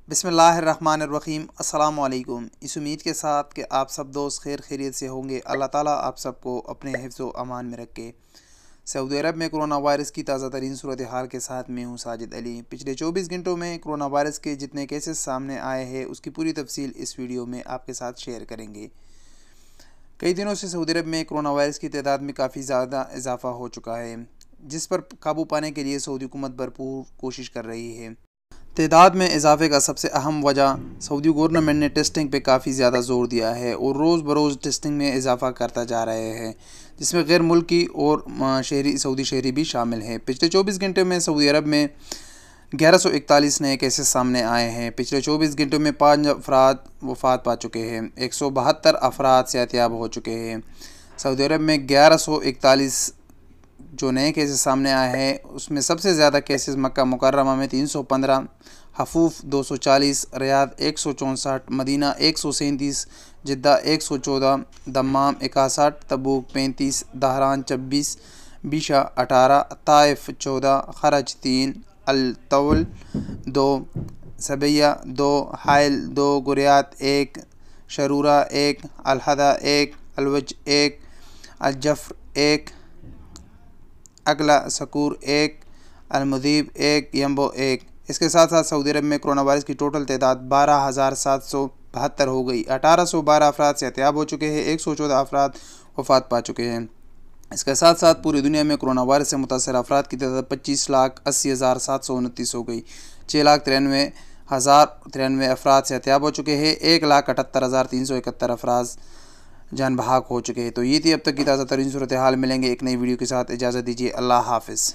بسم اللہ الرحمن الرحیم۔ السلام علیکم۔ اس امید کے ساتھ کہ آپ سب دوست خیر خیریت سے ہوں گے، اللہ تعالیٰ آپ سب کو اپنے حفظ و امان میں رکھے۔ سعودی عرب میں کرونا وائرس کی تازہ ترین صورتحال کے ساتھ میں ہوں ساجد علی۔ پچھلے 24 گھنٹوں میں کرونا وائرس کے جتنے کیسز سامنے آئے ہیں اس کی پوری تفصیل اس ویڈیو میں آپ کے ساتھ شیئر کریں گے۔ کئی دنوں سے سعودی عرب میں کرونا وائرس کی تعداد میں کافی زیادہ اضافہ ہو چکا ہے، جس پر قابو پانے کے لیے سعودی حکومت بھرپور کوشش کر رہی ہے۔ تعداد میں اضافے کا سب سے اہم وجہ سعودی گورنمنٹ نے ٹیسٹنگ پہ کافی زیادہ زور دیا ہے اور روز بروز ٹیسٹنگ میں اضافہ کرتا جا رہے ہیں، جس میں غیر ملکی اور سعودی شہری بھی شامل ہیں۔ پچھلے 24 گھنٹے میں سعودی عرب میں 1141 نئے کیسز سامنے آئے ہیں۔ پچھلے 24 گھنٹوں میں 5 افراد وفات پا چکے ہیں، 172 افراد صحت یاب ہو چکے ہیں۔ سعودی عرب میں 1141 جو نئے کیسز سامنے آئے ہیں اس میں سب سے زیادہ کیسز مکہ مکرمہ میں 315، حفوف 240، ریاض 164، مدینہ 137، جدہ 114، دمام 61، تبوک 35، دہران 26، بیشہ 18، طائف 14، خرج 3، الطول 2، سبیہ 2، حائل 2، گریات 1، شرورہ 1، الحدہ 1، الوج 1، الجفر 1، اگلا سکور 1، المذیب 1، یمبو 1۔ اس کے ساتھ ساتھ سعودی عرب میں کرونا وائرس کی ٹوٹل تعداد 12,772 ہو گئی۔ 1812 افراد صحت یاب ہو چکے ہیں، 114 افراد وفات پا چکے ہیں۔ اس کے ساتھ ساتھ پوری دنیا میں کرونا وائرس سے متاثرہ افراد کی تعداد 25,80,729 ہو گئی۔ 6,93,093 افراد صحت یاب ہو چکے ہیں، 1,78,371 افراد جان بحق ہو چکے ہیں۔ تو یہ تھی اب تک کی تازہ ترین صورتحال۔ ملیں گے ایک نئی ویڈیو کے ساتھ، اجازت دیجیے، اللہ حافظ۔